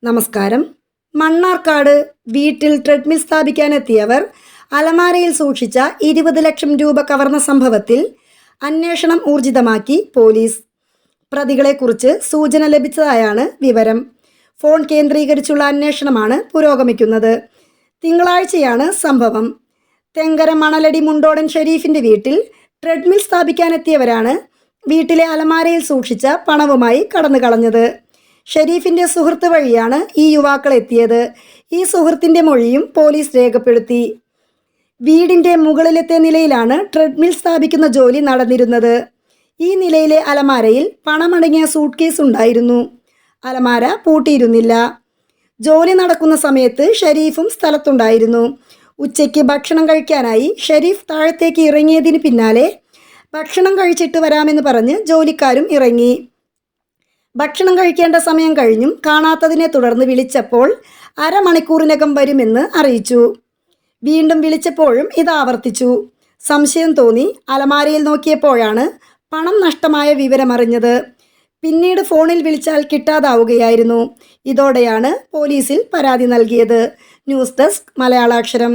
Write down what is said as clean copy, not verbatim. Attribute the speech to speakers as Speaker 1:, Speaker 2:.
Speaker 1: നമസ്കാരം. മണ്ണാർക്കാട് വീട്ടിൽ ട്രെഡ്മിൽ സ്ഥാപിക്കാനെത്തിയവർ അലമാരയിൽ സൂക്ഷിച്ച 20 ലക്ഷം രൂപ കവർന്ന സംഭവത്തിൽ അന്വേഷണം ഊർജിതമാക്കി പോലീസ്. പ്രതികളെക്കുറിച്ച് സൂചന ലഭിച്ചതായാണ് വിവരം. ഫോൺ കേന്ദ്രീകരിച്ചുള്ള അന്വേഷണമാണ് പുരോഗമിക്കുന്നത്. തിങ്കളാഴ്ചയാണ് സംഭവം. തെങ്കര മണലടി മുണ്ടോടൻ ഷെരീഫിൻ്റെ വീട്ടിൽ ട്രെഡ്മിൽ സ്ഥാപിക്കാനെത്തിയവരാണ് വീട്ടിലെ അലമാരയിൽ സൂക്ഷിച്ച പണവുമായി കടന്നു കളഞ്ഞത്. ഷെരീഫിൻ്റെ സുഹൃത്ത് വഴിയാണ് ഈ യുവാക്കൾ എത്തിയത്. ഈ സുഹൃത്തിൻ്റെ മൊഴിയും പോലീസ് രേഖപ്പെടുത്തി. വീടിൻ്റെ മുകളിലത്തെ നിലയിലാണ് ട്രെഡ്മിൽ സ്ഥാപിക്കുന്ന ജോലി നടന്നിരുന്നത്. ഈ നിലയിലെ അലമാരയിൽ പണമടങ്ങിയ സൂട്ട് കേസ് ഉണ്ടായിരുന്നു. അലമാര പൂട്ടിയിരുന്നില്ല. ജോലി നടക്കുന്ന സമയത്ത് ഷെരീഫും സ്ഥലത്തുണ്ടായിരുന്നു. ഉച്ചയ്ക്ക് ഭക്ഷണം കഴിക്കാനായി ഷെരീഫ് താഴത്തേക്ക് ഇറങ്ങിയതിന് പിന്നാലെ ഭക്ഷണം കഴിച്ചിട്ട് വരാമെന്ന് പറഞ്ഞ് ജോലിക്കാരും ഇറങ്ങി. ഭക്ഷണം കഴിക്കേണ്ട സമയം കഴിഞ്ഞും കാണാത്തതിനെ തുടർന്ന് വിളിച്ചപ്പോൾ അരമണിക്കൂറിനകം വരുമെന്ന് അറിയിച്ചു. വീണ്ടും വിളിച്ചപ്പോഴും ഇത് ആവർത്തിച്ചു. സംശയം തോന്നി അലമാരയിൽ നോക്കിയപ്പോഴാണ് പണം നഷ്ടമായ വിവരമറിഞ്ഞത്. പിന്നീട് ഫോണിൽ വിളിച്ചാൽ കിട്ടാതാവുകയായിരുന്നു. ഇതോടെയാണ് പോലീസിൽ പരാതി നൽകിയത്. News desk മലയാളാക്ഷരം.